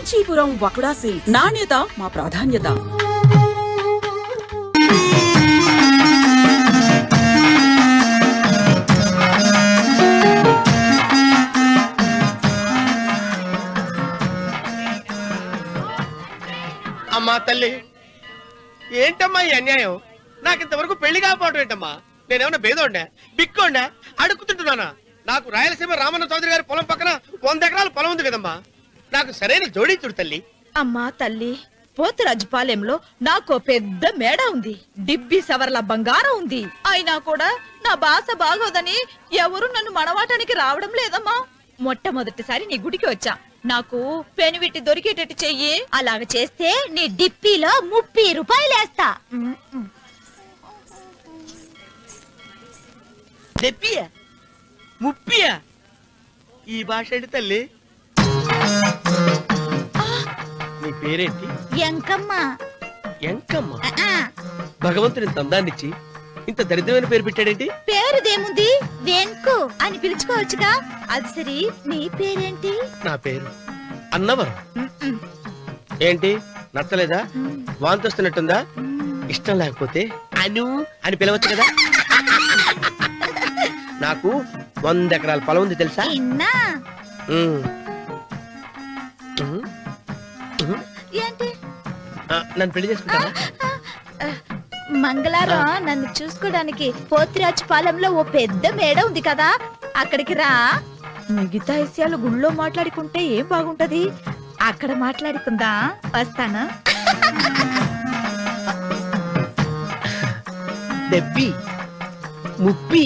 Kanchipuram వకుడా silk, నాణ్యత మా ప్రాధాన్యత. అమ్మా తల్లి, ఏంటమ్మా ఈ అన్యాయం? నాకింతవరకు పెళ్లి కాకపోవటం ఏంటమ్మా? నేనేమన్నా బేదోండా, బిక్కోండా, అడుగుతుంటున్నానా? నాకు రాయలసీమ రామన్న చౌదరి గారి పొలం పక్కన 100 ఎకరాల పొలం ఉంది కదమ్మా. నాకు సరైన జోడీ చూడు తల్లి. అమ్మా తల్లి, పోతురాజుపాలెంలో నాకు పెద్ద మేడ ఉంది, డిబ్బి సవర్ల బంగారం ఉంది. అయినా కూడా నా భాష బాగోదని ఎవరు నన్ను మనవాటానికి రావడం లేదమ్మా. మొట్టమొదటిసారి నీ గుడికి వచ్చా, నాకు పెనువిట్టి దొరికేటట్టు చెయ్యి. అలాగ చేస్తే నీ డిప్పిలో 30 రూపాయలు వేస్తా. డెప్పియా, ముప్పియా? ఈ భాష ఏంటి తల్లి? నీ పేరేంటి? ఎంకమ్మ. ఎంకమ్మ? భగవంతుని తందాన్నిచ్చి ఇంత దరిద్రమైన పేరు పెట్టాడేంటి? పేరుదేముంది, వెంకు అని పిలుచుకోవచ్చుగా. అది సరి, నీ పేరేంటి? నా పేరు అన్నవరం. ఏంటి నచ్చలేదా? వాంతి వస్తున్నట్టుందా? ఇష్టం లేకపోతే అను అని పిలవచ్చు కదా. నాకు 100 ఎకరాల పొలం ఉంది తెలుసా? ఏంటి? నన్ను పెళ్లి చేసుకుంటావా? మంగళారం నన్ను చూసుకోవడానికి పోతురాజుపాలెంలో ఓ పెద్ద మేడ ఉంది కదా, అక్కడికి రా. మిగతా విషయాలు గుళ్ళో మాట్లాడుకుంటే ఏం బాగుంటది, అక్కడ మాట్లాడుకుందా. వస్తాను. డెబ్బి, ముప్పి.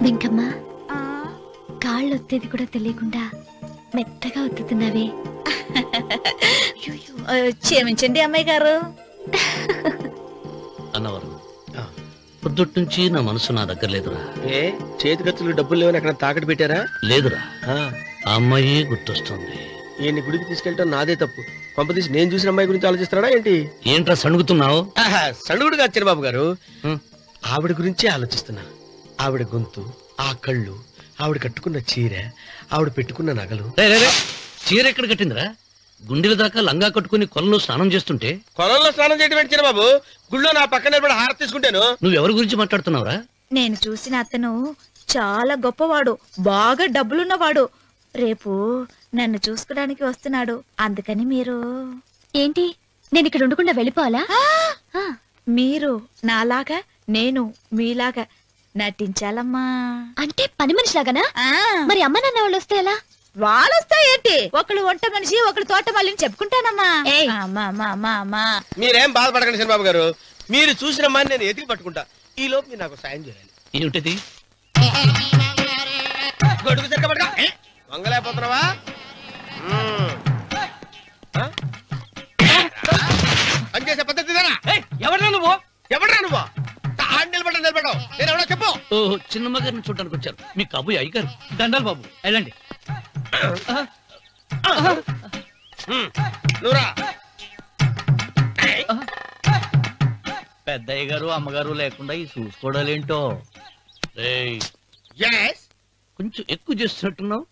వెంకమ్మ, కాళ్ళు ఒత్తేది కూడా తెలియకుండా మెత్తగా ఒత్తుతున్నావే. క్షమించండి అమ్మాయి గారు. అన్నవరం, పొద్దుటి నుంచి నా మనసు నా దగ్గర లేదురా. ఏ చేతి ఖర్చులు డబ్బులు లేవని అక్కడ తాకట్టు పెట్టారా? లేదురా, ఆ అమ్మాయి గుర్తొస్తుంది. ఈయన్ని గుడికి తీసుకెళ్ళటం నాదే తప్పు. పంపదీసి నేను చూసిన అమ్మాయి గురించి ఆలోచిస్తాడా ఏంటి? ఏంట్రా సణుగుతున్నావు? సణుగుడుగా చిరబాబు గారు, ఆవిడ గురించి ఆలోచిస్తున్నా. ఆవిడ గొంతు, ఆ కళ్ళు, ఆవిడ కట్టుకున్న చీర, ఆవిడ పెట్టుకున్న నగలు. చీర ఎక్కడ కట్టిందిరా? గుండెల దాకా లంగా కట్టుకుని కొలంలో స్నానం చేస్తుంటే. కొలంలో స్నానం చేయడం ఏంటి చిరబాబు? గుళ్ళో నా పక్కన నిలబడి హారతి తీసుకుంటాను. నువ్వెవరి గురించి మాట్లాడుతున్నావురా? నేను చూసిన అతను చాలా గొప్పవాడు, బాగా డబ్బులున్నవాడు. రేపు నన్ను చూసుకోడానికి వస్తున్నాడు. అందుకని మీరు ఏంటి, నేను ఇక్కడ ఉండకుండా వెళ్ళిపోవాలా? మీరు నాలాగా, నేను మీలాగా నటించాలమ్మా. అంటే పని మనిషిలాగానా? మరి అమ్మ నాన్న వాళ్ళు వస్తే ఎలా? వాళ్ళొస్తా ఏంటి? ఒకళ్ళు వంట మనిషి, ఒకళ్ళు తోట మళ్ళీ చెప్పుకుంటానమ్మా. ఏయ్. అమ్మా అమ్మా అమ్మా అమ్మా. మీరేం బాధపడకండి చంద్రబాబు గారు, మీరు చూసినమ్మని నేను ఎతికి పట్టుకుంటా. ఈ లోపు మీరు నాకు సాయం చేయాలి. ఏమిటిది? గొడుగు సరిగ్గా పట్టుకో. వంగలేకపోతున్నావా? పనిచేసే పద్ధతి ఎవరా నువ్వు? ఎవడరా నువ్వు? నిలబడ్డావు నేను ఎవడో చెప్పు. ఓహో, చిన్నమ్మ గారిని చూడడానికి వచ్చారు. మీ కాబోయే అయ్యగారు. దండాలు బాబు, వెళ్ళండి. నువ్వురా. పెద్దయ్య గారు అమ్మగారు లేకుండా ఈ చూసుకోవడాలేంటో. రేయ్, Yes. కొంచెం ఎక్కువ చేస్తున్నట్టున్నావు.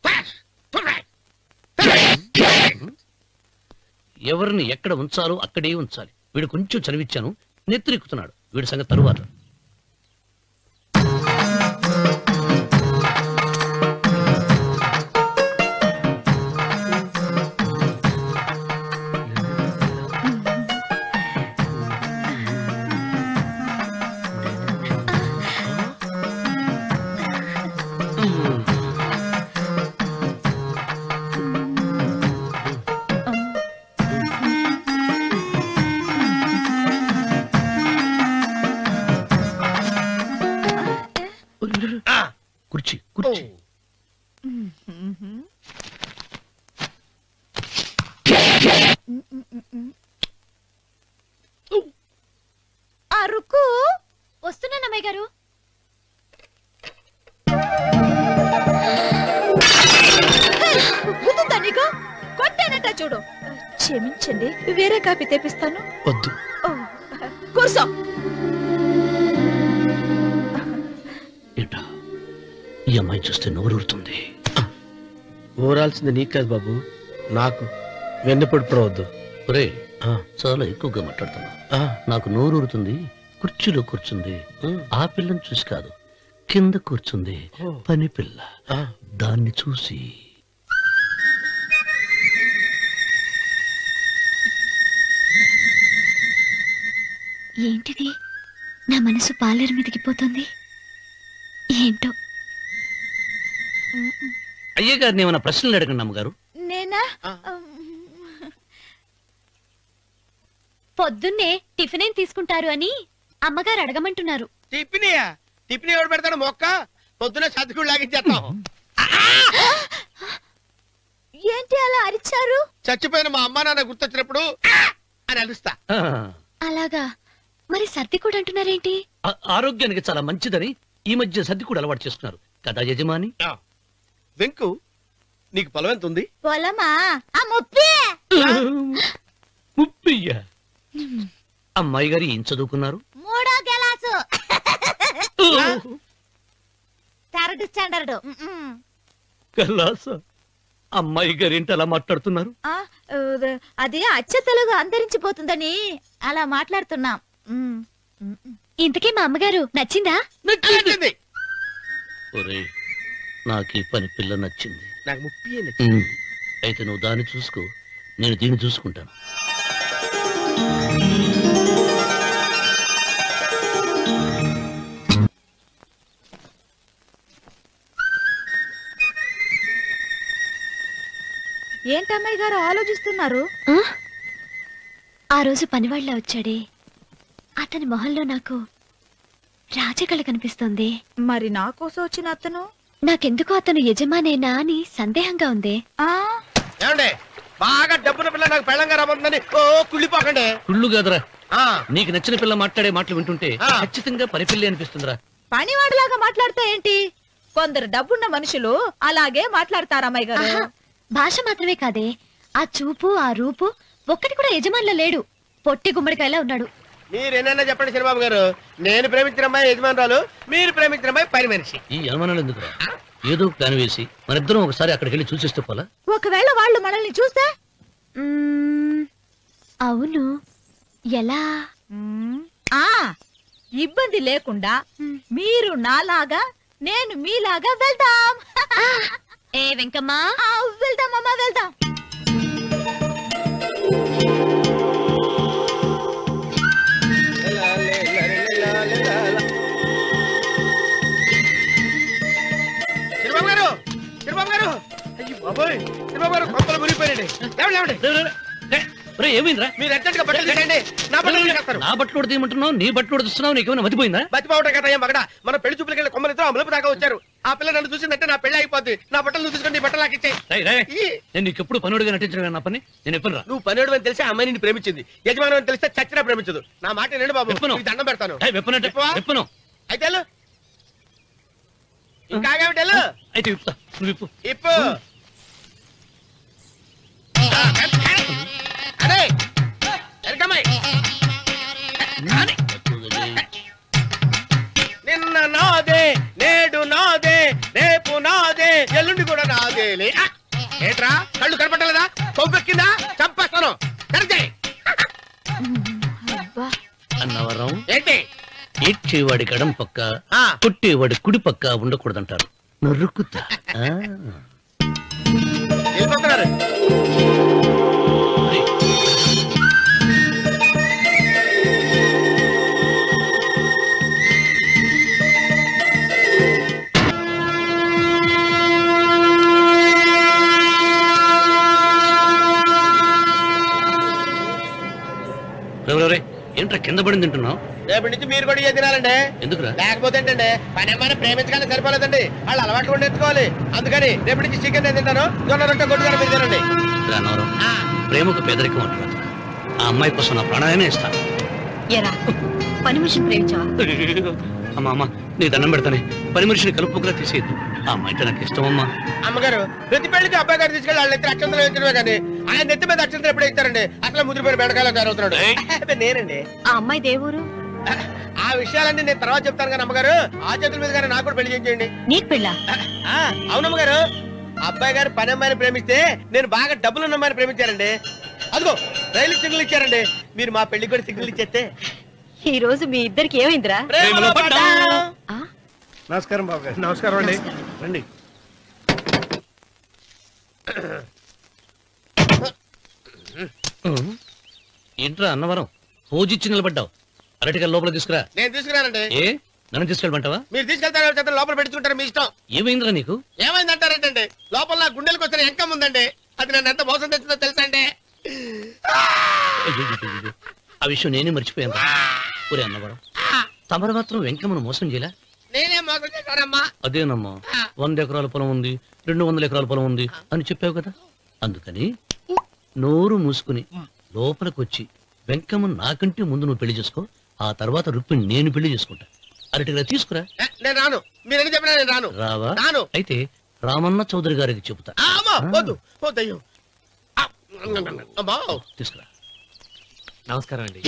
ఎవరిని ఎక్కడ ఉంచాలో అక్కడే ఉంచాలి. వీడు కొంచెం చదివిచ్చాను, నెత్తిరెక్కుతున్నాడు. వీడి సంగతి తరువాత. కుర్చీ కుర్చీ. అరుకు వస్తున్నానమ్మాయి గారు. గుద్దుతా నీకు? కొట్టానట చూడు. క్షమించండి, వేరే కాపీ తెప్పిస్తాను. వద్దు. ఓ, కూర్చో. ఏటా, ఈ అమ్మాయి చూస్తే నోరూరుతుంది. ఊరాల్సింది నీకు కాదు బాబు, నాకు. వెన్నెపొడి ప్రవద్దు. ఒరే, చాలా ఎక్కువగా మాట్లాడుతున్నా. నాకు నోరూరుతుంది. కుర్చీలో కూర్చుంది. ఆ పిల్లని చూసి కాదు, కింద కూర్చుంది పని పిల్ల. దాన్ని చూసి. ఏంటిది? నా మనసు పాలేరు మీదకి పోతుంది. ఏంటో. అయ్యగారిని ఏమైనా ప్రశ్నలు అడగండి అమ్మగారు. నేనా? పొద్దున్నే టిఫిన్ ఏం తీసుకుంటారు అని అమ్మగారు అడగమంటున్నారు. టిఫినియా? టిఫిన్ ఎవడు పెడతాడు మొక్క? పొద్దున సర్దుకుడు లాగించేస్తాం. ఏంటి అలా అరిచారు? చచ్చిపోయిన మా అమ్మ నాన్న గుర్తొచ్చినప్పుడు అని అలుస్తా. అలాగా? మరి సర్ది కూడా అంటున్నారేంటి? ఆరోగ్యానికి చాలా మంచిదని ఈ మధ్య సర్ది కూడా అలవాటు చేస్తున్నారు కదా యజమాని. వెంకు, నీకు పొలం ఎంత ఉంది? పొలమా? ఆ ముప్పి. ముప్పయ్యా? అమ్మాయి గారు ఏం చదువుకున్నారు? 3వ క్లాసు, 3rd స్టాండర్డ్. కలాస. అమ్మాయి గారు ఏంటి అలా మాట్లాడుతున్నారు? అది అచ్చ తెలుగు అంతరించిపోతుందని అలా మాట్లాడుతున్నాం. ఇంతకీ మా అమ్మగారు నచ్చిందా? నచ్చింది. ఒరే, నాకు ఈ పని పిల్ల నచ్చింది. నాకు ముప్పి నచ్చింది. అయితే నువ్వు దాన్ని చూసుకో, నేను దీన్ని చూసుకుంటాను. ఏంటమ్మాయి గారు ఆలోచిస్తున్నారు? ఆ రోజు పనివాళ్ళ వచ్చాడే, అతని మొహంలో నాకు రాజకళ కనిపిస్తోంది. మరి నా కోసం వచ్చిన అతను? నాకెందుకో అతను యజమానేనా అని సందేహంగా ఉంది. ఏమండే, బాగా డబ్బున పిల్ల నాకు పెళ్ళంగా రాబోతుందని ఓ కుళ్ళిపోకండి. కుళ్ళు కాదురా, నీకు నచ్చిన పిల్ల మాట్లాడే మాటలు వింటుంటే ఖచ్చితంగా పని పిల్లి అనిపిస్తుందిరా. పనివాడిలాగా మాట్లాడతా ఏంటి? కొందరు డబ్బున్న మనుషులు అలాగే మాట్లాడతారమ్మాయి గారు. భాష మాత్రమే కాదే, ఆ చూపు ఆ రూపు ఒక్కటి కూడా యజమానిలో లేడు. పొట్టి గుమ్మడికాయలా ఉన్నాడు. మీరేనన్నా చెప్పండి చంద్రబాబు గారు, నేను ప్రేమించిన అమ్మాయి యజమానురాలు, మీరు ప్రేమించిన అమ్మాయి పని మనిషి. ఈ అనుమానాలు ఎందుకురా? ఏదో ప్లాన్ వేసి మనిద్దరం ఒకసారి అక్కడికి వెళ్ళి చూసేస్తే పోలా? ఒకవేళ వాళ్ళు మనల్ని చూస్తే? అవును, ఎలా? ఇబ్బంది లేకుండా మీరు నాలాగా నేను మీలాగా వెళ్దాం. ఏ వెంకమ్మా, వెళ్దాం అమ్మా, వెళ్దాం. చంద్రబాబు గారు, చంద్రబాబు గారు, అయ్యి బాబోయ్, లేవండి లేవండి ఏమైందిరా? మీరు అర్జెంట్ గా బట్టలు తీసేయండి నా బట్టలు తీసేస్తారు. నా బట్టలు తీయమంటున్నావు, నీ బట్టలు ఉడుతున్నావు, నీకేమైనా మతిపోయిందా? బతిపోవటం కదా ఏం మగడ మన పెళ్లి చూపులకి వెళ్ళి కొమ్మలతో అమలుపు దాకా వచ్చారు. ఆ పిల్ల నన్ను చూసిందంటే నా పెళ్లి అయిపోద్ది. నా బట్టలు నువ్వు తీసుకొని బట్టలు నాకు ఇచ్చేయి. నేను నీకు ఎప్పుడు పనుడిగా నటించడం నా పని. నేను ఎప్పుడు రా నువ్వు పనివాడు అని తెలిసి ఆ అమ్మాయి నిన్ను ప్రేమించింది, యజమాని అని తెలిస్తే చచ్చినా ప్రేమించదు. నా మాట వినండి బాబు, నీకు దండం పెడతాను. విప్పను అయితే వెళ్ళు. ఇంకా ఆగావిటి వెళ్ళు. అయితే విప్పుతా, నువ్వు విప్పు. ఇప్పు అరే ఎరకమ్మాయి నిన్న నాదే, నేడు నాదే, రేపు నాదే, ఎల్లుండి కూడా నాదేలే. ఏట్రా కళ్ళు కనపట్టలేదా? కొవ్వెక్కిందా? చంపేస్తాను. కరెక్టే అన్నవరం ఏంటి? ఏడ్చేవాడి గడం పక్క, కొట్టేవాడి కుడి పక్క ఉండకూడదంటారు. నరుకుతా. వెళ్ళిపోతున్నారు. ఏంట్రా కింద పడింది తింటున్నావు? రేపటి నుంచి మీరు కూడా తినాలండి. ఎందుకురా? లేకపోతే ఏంటండి, పని ఏమైనా ప్రేమించగానే సరిపోలేదండి, వాళ్ళు అలవాట్లు కూడా నేర్చుకోవాలి. అందుకని రేపటి నుంచి చికెన్ నేను తింటాను, జొన్న రొట్టె గొడ్డుగా మీరు తినండి. అన్నవరం ప్రేమకు పేదరికం అంటారు. ఆ అమ్మాయి కోసం నా ప్రాణాలనే ఇస్తాను. పని మనిషిని ప్రేమించావా? అమ్మా నీ దండం పెడతానే, పని మనిషిని కలుపుకులా తీసేయద్దు. ఆ అమ్మాయి నాకు ఇష్టం అమ్మా. అమ్మగారు ప్రతి పెళ్లికి అబ్బాయి గారు తీసుకెళ్ళి వాళ్ళ ఎత్తి అక్షంతలు వేయించడమే కానీ ఆయన నెత్తి మీద అక్షంతలు ఎప్పుడే ఇస్తారండి. అసలు ముదిరిపోయిన బెడకాయలు తయారవుతున్నాడు. నేనండి. ఆ అమ్మాయి దేవురు? ఆ విషయాలన్నీ నేను తర్వాత చెప్తాను కానీ అమ్మగారు, ఆ చేతుల మీద కానీ నాకు కూడా పెళ్లి చేయండి. నీకు పెళ్ళా? అవునమ్మగారు, అబ్బాయి గారు పని అమ్మాయిని ప్రేమిస్తే నేను బాగా డబ్బులున్న అమ్మాయిని ప్రేమించారండి. అదిగో రైలు సిగ్నల్ ఇచ్చారండి. మీరు మా పెళ్లికి కూడా సిగ్నల్ ఇచ్చేస్తే. ఈ రోజు మీ ఇద్దరికి ఏమైందిరా? నమస్కారం బాబు గారు. నమస్కారం అండి. రండి. ఏంట్రా అన్నవరం పూజిచ్చి నిలబడ్డావు? అరటిగా లోపల తీసుకురా. నేను తీసుకురానండి. ఏ నన్ను తీసుకెళ్ళమంటావా? మీరు తీసుకెళ్తారు, లోపల పెట్టుకుంటారు, మీ ఇష్టం. ఏమైందిరా నీకు? ఏమైందంటారేంటండి, లోపల నా గుండెలకు వచ్చిన ఎంకం ఉందండి. అది నన్ను ఎంత మోసం తెచ్చిందో తెలుసా అండి. ఆ విషయం నేనే మర్చిపోయాను. ఊరే అన్నవరం, తమరు మాత్రం వెంకమ్మను మోసం చేయలే? నేనే మోసం చేశానమ్మా. అదేనమ్మా, 100 ఎకరాల పొలం ఉంది, 200 ఎకరాల పొలం ఉంది అని చెప్పావు కదా. అందుకని నోరు మూసుకుని లోపలికి వచ్చి వెంకమ్మను నాకంటే ముందు నువ్వు పెళ్లి చేసుకో. ఆ తర్వాత రుక్మిణి నేను పెళ్లి చేసుకుంటా. అరటిగా తీసుకురా. నేను రాను. మీరని చెప్పినా నేను రాను. రావా? రాను. అయితే రామన్న చౌదరి గారికి చెబుతా. వద్దు వద్దయ్యో. తీసుకురా. నమస్కారం అండి.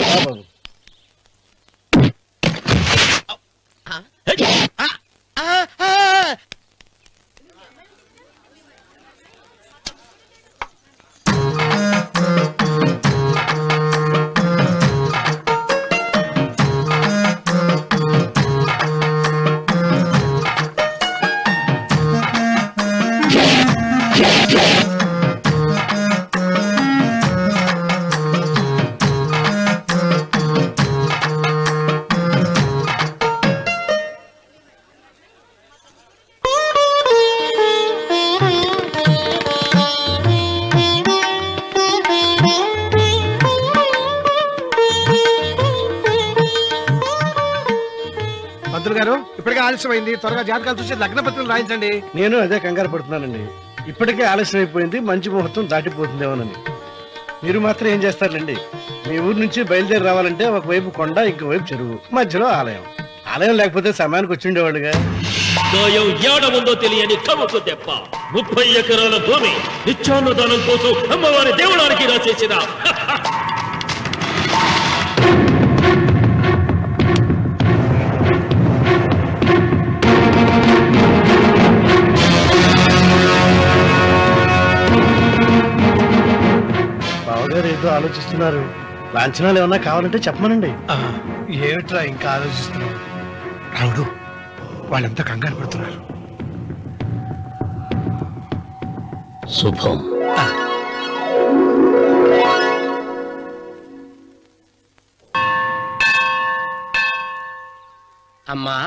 గారు ఇప్పటికే ఆలస్యమైంది, త్వరగా జాతకాలు చూసి లగ్న పత్రికలు రాయించండి. నేను అదే కంగారు పడుతున్నానండి. ఇప్పటికే ఆలస్యం అయిపోయింది, మంచి ముహూర్తం దాటిపోతుందేమోనని. మీరు మాత్రం ఏం చేస్తారండి, మీ ఊరు నుంచి బయలుదేరి రావాలంటే ఒకవైపు కొండ, ఇంకోవైపు చెరువు, మధ్యలో ఆలయం. ఆలయం లేకపోతే సమయానికి వచ్చి ఉండేవాళ్ళుగా. ఏడముందో తెలియని కవుకు దెబ్బ 30 ఎకరాల భూమి నిత్యాన్నదానం కోసం అమ్మవారి దేవుడానికి రాసేసిన బావగారు ఏదో ఆలోచిస్తున్నారు. లాంఛనాలు ఏమన్నా కావాలంటే చెప్పమనండి. ఏమిట్రా ఇంకా ఆలోచిస్తున్నావు రావుడు? వాళ్ళంతా కంగారు పడుతున్నారు. శుభం. అమ్మా,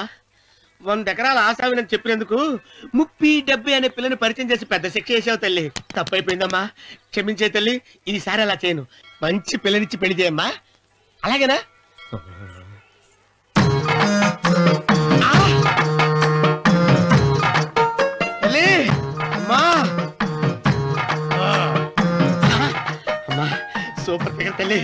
100 ఎకరాల ఆశావినని చెప్పినందుకు 30-70 అనే పిల్లని పరిచయం చేసి పెద్ద శిక్ష చేసావు తల్లి. తప్పైపోయిందమ్మా, క్షమించే తల్లి. ఈసారి అలా చేయను. మంచి పిల్లనిచ్చి పెళ్లి చేయమ్మా. అలాగేనా? తల్లి అమ్మా, అమ్మా సూపర్ ఫిగర్ తల్లి.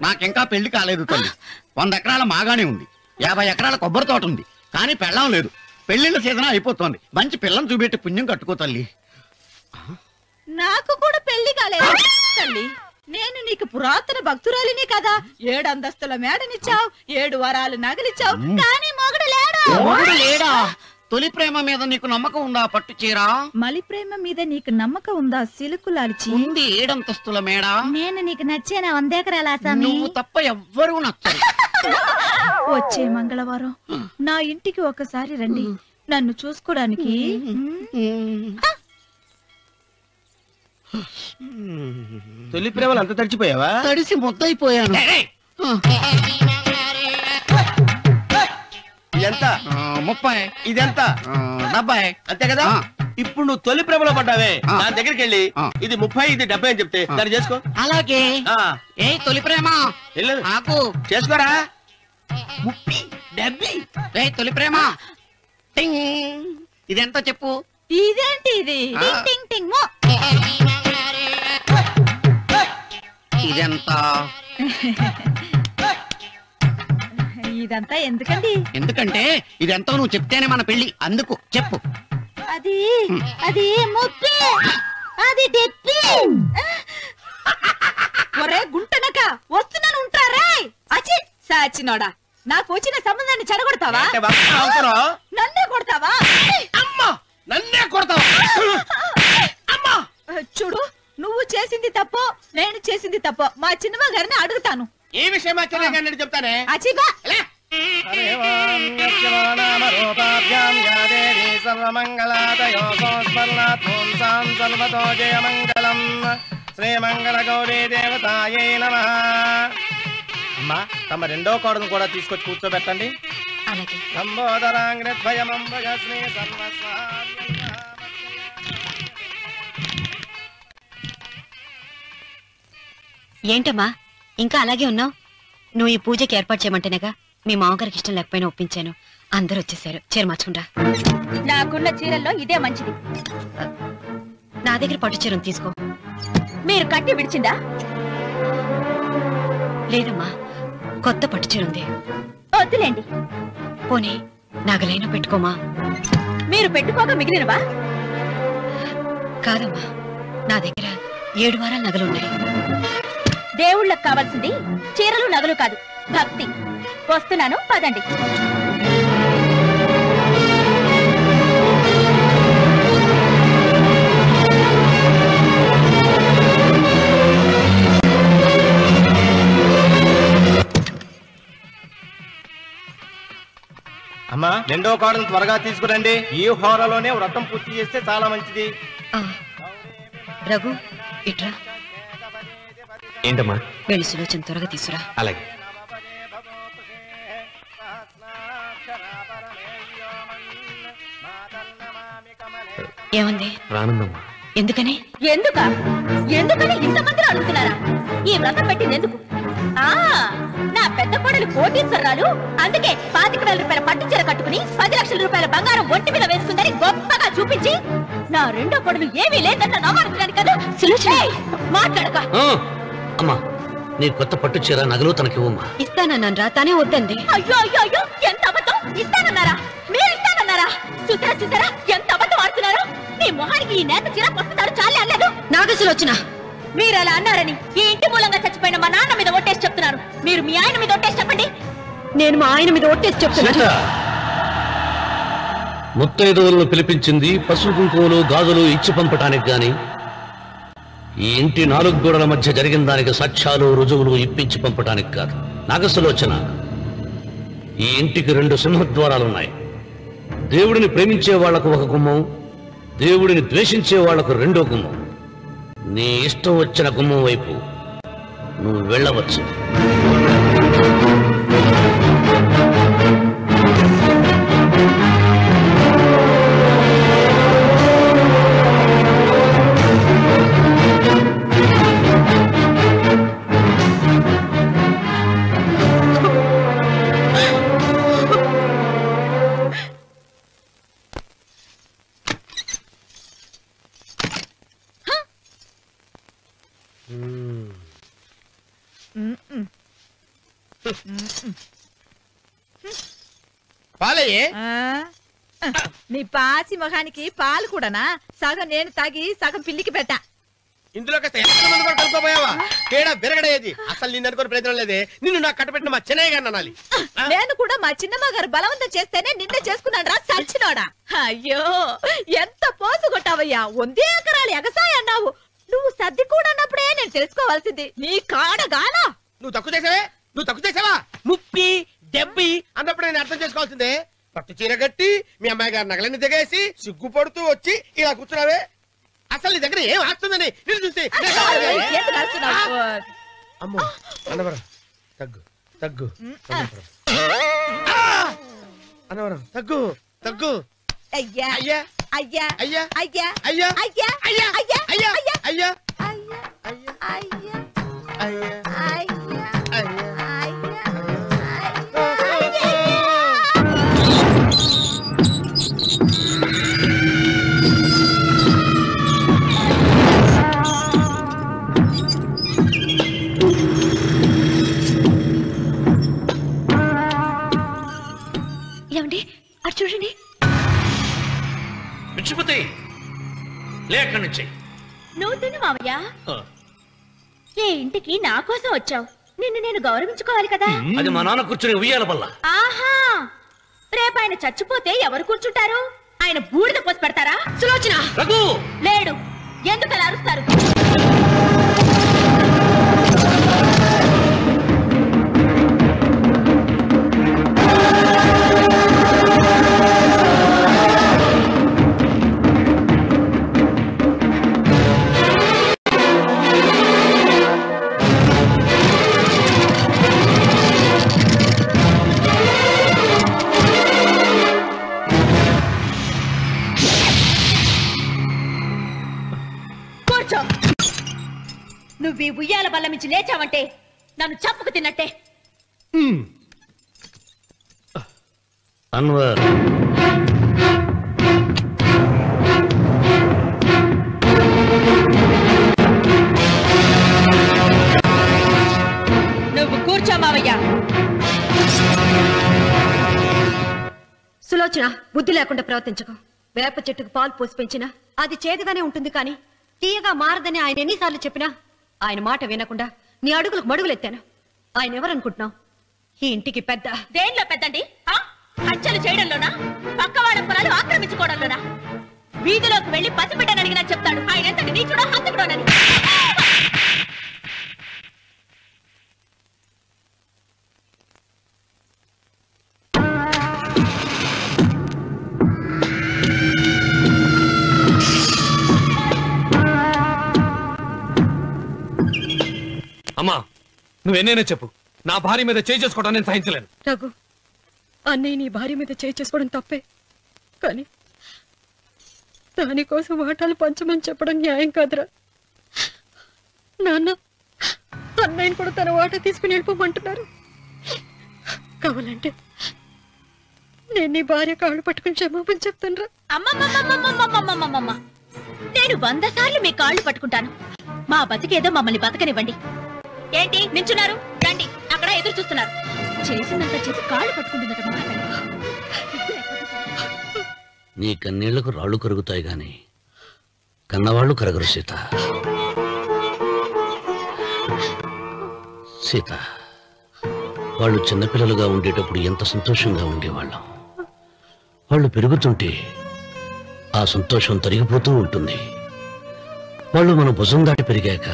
నాకింకా పెళ్లి కాలేదు తల్లి. 100 ఎకరాల మాగానే ఉంది, 50 ఎకరాల కొబ్బరి తోట ఉంది, కానీ పెళ్ళం లేదు. పెళ్లిళ్ళ సీజన్ అయిపోతుంది. మంచి పిల్లని చూపెట్టి పుణ్యం కట్టుకో తల్లి. నాకు కూడా పెళ్లి కాలేదు తల్లి. నేను నీకు పురాతన భక్తురాలిని కదా. 7 అంతస్తుల మేడనిచ్చావు, 7 వరాలు నగలిచ్చావు, కానీ మొగుడు లేడా? మొగుడు లేడా? తొలి ప్రేమ మీద నీకు నమ్మకం ఉందా? పట్టు చీరా. మలి ప్రేమ మీద నీకు నమ్మకం ఉందా? సిలుకులాల్చి ఉంది 7 అంతస్తుల మేడ. నేను నీకు నచ్చేనా 100 ఎకరాల ఆసామి? నువ్వు తప్ప ఎవ్వరూ నచ్చరు. వచ్చే మంగళవారం నా ఇంటికి ఒకసారి రండి, నన్ను చూసుకోవడానికి. తొలి ప్రేమలు అంత తడిచిపోయావా? తడిసి ముద్దయిపోయాను. ఇదెంత? 30. ఇదెంత? 70. అంతే కదా? ఇప్పుడు నువ్వు తొలి ప్రేమలో పడ్డావే, దాని దగ్గరికి వెళ్ళి ఇది 30 ఇది 70 అని చెప్తే దాన్ని చేసుకో. అలాగే. ఏ తొలి ప్రేమ నాకు చేసుకోరా. 30 70. ఏ తొలి ప్రేమ ఇదెంత చెప్పు. ఇదేంటి ఇది? టింగ్ టింగ్ టింగ్ మో. ఇదెంత? ఇదంతా ఎందుకండి? ఎందుకంటే ఇదెంతో నువ్వు చెప్తేనే మన పెళ్లి. అందుకు చెప్పు. అది అది 30, అది 70. ఒరే గుంటనక వస్తున్నాను, ఉంటారా? అచి సాచినోడా, నాకు వచ్చిన సంబంధాన్ని చెడగొడతావా? నన్నే కొడతావా? అమ్మా నన్నే కొడతావా? అమ్మా చూడు, నువ్వు చేసింది తప్పో నేను చేసింది తప్పో మా చిన్నమ్మ గారిని అడుగుతాను. ఈ విషయం మా చిన్న గారిని చెప్తానే. అచిబా శ్రీమంగళ గౌరీ దేవతాయే నమః. అమ్మా తమ రెండో కోడను కూడా తీసుకొచ్చి కూర్చోబెట్టండి. ఏంటమ్మా ఇంకా అలాగే ఉన్నావు? నువ్వు ఈ పూజకి ఏర్పాటు చేయమంటేనేగా మీ మామగారికి ఇష్టం లేకపోయినా ఒప్పించాను. అందరూ వచ్చేసారు. చీర మార్చుకుంటా. నాకున్న చీరల్లో ఇదే మంచిది. నా దగ్గర పట్టు చీరను తీసుకో. మీరు కట్టి విడిచిందా? లేదమ్మా, కొత్త పట్టు చీర ఉంది. వద్దులేండి. పోనీ నగలైనా పెట్టుకోమా. మీరు పెట్టుకోక మిగిలినవా? కాదమ్మా, నా దగ్గర 7 వారాల నగలున్నాయి. దేవుళ్ళకు కావాల్సింది చీరలు నగలు కాదు, భక్తి. వస్తున్నాను, పదండి. అమ్మా రెండో కోడను త్వరగా తీసుకురండి. ఈ హోరలోనే వ్రతం పూర్తి చేస్తే చాలా మంచిది. రఘు ఇట్రా. ఏంటమ్మా? వెళ్ళి సులోచన త్వరగా తీసురా. అలాగే. ఏమంది? రానుందమ్మా. ఎందుకని? ఎందుకని ఇంతమందిని అడుగుతున్నారా? ఈ వ్రతం పెట్టింది ఎందుకు? నా పెద్ద కోడలు కోటీశ్వరరాలు, అందుకే 25,000 రూపాయల పట్టు చీర కట్టుకుని 10 లక్షల రూపాయల బంగారం ఒంటి మీద వేసుకుందని గొప్పగా చూపించి నా రెండో కోడలు ఏమీ లేదన్న నమ్మకం కదా. మాట్లాడక. అమ్మా నీ కొత్త పట్టు చీర నగలు తనకి ఇవ్వమ్మా. ఇస్తానన్నాను రా, తానే వద్దండి. అయ్యో అయ్యో అయ్యో, ఎంత అబద్ధం! ఇస్తానన్నారా? మీరు ఇస్తానన్నారా? చూసారా ఎంత అబద్ధం ఆడుతున్నారు? నీ మొహానికి ఈ నేత చీర వస్తున్నారు చాలే అనలేదు. నాగసులోచన, మీరు అలా అన్నారని ఈ ఇంటి మూలంగా చచ్చిపోయిన మా నాన్న మీద ఒట్టేసి చెప్తున్నారు. మీరు మీ ఆయన మీద ఒట్టేసి చెప్పండి. నేను మా ఆయన మీద ఒట్టేసి చెప్తున్నా. ముత్తైదువులను పిలిపించింది పసుపు కుంకుమలు గాజులు ఇచ్చి పంపటానికి గాని ఈ ఇంటి 4 గోడల మధ్య జరిగిన దానికి సాక్ష్యాలు రుజువులు ఇప్పించి పంపటానికి కాదు. నాగసులోచన, ఈ ఇంటికి 2 సింహద్వారాలున్నాయి. దేవుడిని ప్రేమించే వాళ్లకు ఒక గుమ్మం, దేవుడిని ద్వేషించే వాళ్లకు రెండో గుమ్మం. నీ ఇష్టం వచ్చిన గుమ్మం వైపు నువ్వు వెళ్ళవచ్చు. పాలయ్యే నీ పాసి మొహానికి పాలు కూడానా? సగం నేను తాగి సగం పిల్లికి పెట్టా. ఇందులో కలుపుకోపోయావా? తేడా బిరగడేది. అసలు నిన్ను అనుకుని ప్రయోజనం లేదే. నిన్ను నాకు కట్టబెట్టిన మా చెన్నయ్య గారిని అనాలి. నేను కూడా మా చిన్నమ్మ గారు బలవంతం చేస్తేనే నిన్నే చేసుకున్నాడు రా చచ్చినోడా. అయ్యో ఎంత పోసు కొట్టావయ్యా. 100 ఎకరాలు ఎగసాయ అన్నావు. నువ్వు సర్ది కూడా అన్నప్పుడే నేను తెలుసుకోవాల్సింది. నీ కాడగానా? నువ్వు తక్కువ చేసావా? 30, 70 అన్నప్పుడు నేను అర్థం చేసుకోవాల్సిందే. పట్టు చీర కట్టి మీ అమ్మాయి గారి నగలన్నీ దిగేసి సిగ్గుపడుతూ వచ్చి ఇలా కూర్చున్నావే. అసలు నీ దగ్గర ఏం ఆస్తుందని నేను చూసి అమ్మో అన్నవరం తగ్గు తగ్గు అన్నవరం తగ్గు తగ్గు. అయ్యా అయ్యా అయ్యా అయ్యా అయ్యా అయ్యా అయ్యా అయ్యా అయ్యా అయ్యా అయ్యా అయ్యా అయ్యా ఏమండి అటు చూడండి. పిచ్చిపోతే లేక నుంచి నువ్వు తిను మావయ్య. ఏ ఇంటికి నా కోసం వచ్చావు. నిన్ను నేను గౌరవించుకోవాలి కదా. అది మా నాన్న కూర్చుని ఉయ్యాల వల్ల. ఆహా రేపు ఆయన చచ్చిపోతే ఎవరు కూర్చుంటారు? ఆయన బూడిద పోసి పెడతారా? సులోచన రఘు లేడు. ఎందుకు అలా అరుస్తారు? నువ్వు ఈ ఉయ్యాల బల్ల మించి లేచావంటే నన్ను చప్పుకు తిన్నట్టే. అన్వర్ నువ్వు కూర్చో మావయ్య. సులోచన బుద్ధి లేకుండా ప్రవర్తించకు. వేప చెట్టుకు పాలు పోసి పెంచినా అది చేదుగానే ఉంటుంది కానీ తీయగా మారదని ఆయన ఎన్నిసార్లు చెప్పినా ఆయన మాట వినకుండా నీ అడుగులకు మడుగులెత్తాను. ఆయన ఎవరనుకుంటున్నావు? ఈ ఇంటికి పెద్ద. దేనిలో పెద్దండి? హత్యలు చేయడంలోనా? పక్కవాడ పొలాలు ఆక్రమించుకోవడంలోనా? వీధిలోకి వెళ్లి పసిబిడ్డని అడిగినా చెప్తాడు ఆయన ఎంతటి నీచుడో హంతకుడోనని. అమ్మా నువ్వెన్నైనా చెప్పు, నా భార్య మీద చేయి చేసుకోవడం నేను సహించలేను. రఘు, అన్నయ్య నీ భార్య మీద చేయి చేసుకోవడం తప్పే, కానీ దానికోసం వాటాలు పంచమని చెప్పడం న్యాయం కాదురా. నాన్న అన్నయ్యని కూడా తన వాటా తీసుకుని వెళ్ళిపోమంటున్నారు. కావాలంటే నేను నీ భార్య కాళ్ళు పట్టుకుని క్షమాపణ చెప్తాను రా. అమ్మమ్మమ్మమ్మమ్మమ్మమ్మమ్మమ్మ, నేను 100 సార్లు మీ కాళ్ళు పట్టుకుంటాను. మా బతికేదో మమ్మల్ని బతకనివ్వండి. ఏంటి నించున్నారు? రండి, అక్కడ ఎదురు చూస్తున్నారు. చేసిందంతా చేసి కాళ్ళు పట్టుకుంటుందట. నీ కన్నీళ్లకు రాళ్లు కరుగుతాయి గాని కన్నవాళ్లు కరగరు సీత. సీత, వాళ్ళు చిన్నపిల్లలుగా ఉండేటప్పుడు ఎంత సంతోషంగా ఉండేవాళ్ళం. వాళ్ళు పెరుగుతుంటే ఆ సంతోషం తరిగిపోతూ ఉంటుంది. వాళ్ళు మన భుజం దాటి పెరిగాక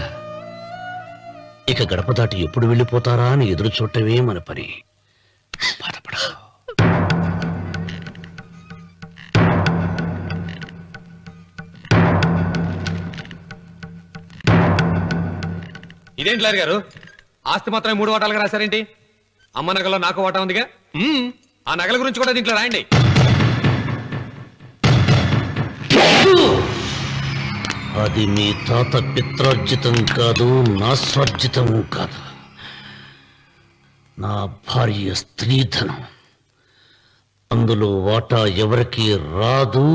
ఇక గడప దాటి ఎప్పుడు వెళ్ళిపోతారా అని ఎదురు చూడటమే మన పని. బాధపడకు. 「ఇదేంటి లాయర్ గారు, ఆస్తి మాత్రమే 3 వాటాలుగా రాశారేంటి? అమ్మ నగలో నాకు వాటా ఉందిగా. ఆ నగల గురించి కూడా దీంట్లో రాయండి. అది మీ తాత పిత్రార్జితం కాదు, నా స్వార్జితం కాదు. నా భార్య స్త్రీధనం. అందులో వాటా ఎవరికి రాదు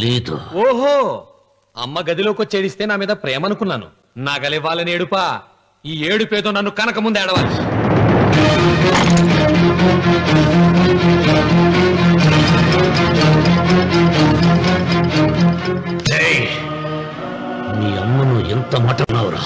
లేదు. ఓహో, అమ్మ గదిలోకి వచ్చి ఏడిస్తే నా మీద ప్రేమ అనుకున్నాను. నగలివ్వాలని ఏడుపా. ఈ ఏడుపేదో నన్ను కనక ముందు ఏడవాలి. నీ అమ్మను ఎంత మాట అన్నావురా?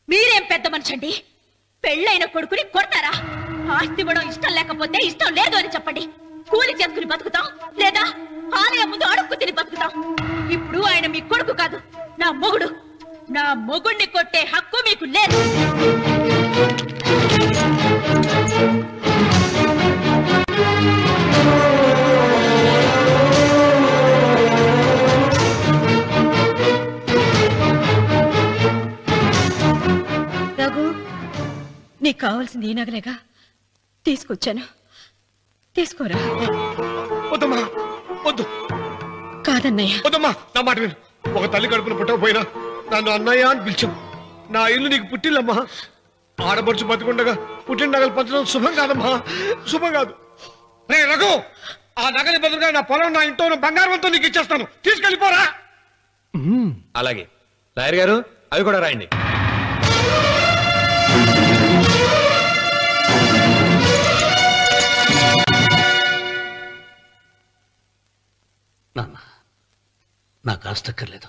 మీరేం పెద్ద మనిషండి? పెళ్ళైన కొడుకుని కొడతారా? ఆస్తి ఇవ్వడం ఇష్టం లేకపోతే ఇష్టం లేదు అని చెప్పండి. కూలి చేసుకుని బతుకుతాం, లేదా ఆలయం ముందు అడుక్కు తిని బతుకుతాం. ఇప్పుడు ఆయన మీ కొడుకు కాదు, నా మొగుడు. నా మొగుడిని కొట్టే హక్కు మీకు లేదు. రఘు, నీకు కావాల్సింది ఈ నగలేగా తీసుకొచ్చాను, తీసుకోరా. వద్దమ్మా, వద్దు. కాదన్నయ్య. వద్దమ్మా, నా మాట విను. ఒక తల్లి కడుపున పుట్టకపోయినా నన్ను అన్నయ్య అని పిలిచావు. నా ఇల్లు నీకు పుట్టిల్లమ్మా. ఆడపడుచు బతికుండగా పుట్టిన నగలు పంచడం శుభం కాదమ్మా, శుభం కాదు. రే రఘు, ఆ నగలి బదులుగా నా పొలం, నా ఇంట్లో ఉన్న బంగారంతో నీకు ఇచ్చేస్తాను, తీసుకెళ్ళిపోరా. అలాగే లాయర్ గారు, అవి కూడా రాయండి. నాన్న, నాకు ఆస్తక్కర్లేదు.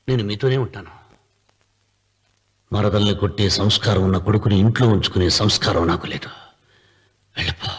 నేను మీతోనే ఉంటాను. మరదల్ని కొట్టే సంస్కారం ఉన్న కొడుకుని ఇంట్లో ఉంచుకునే సంస్కారం నాకు లేదు. వెళ్ళిపో.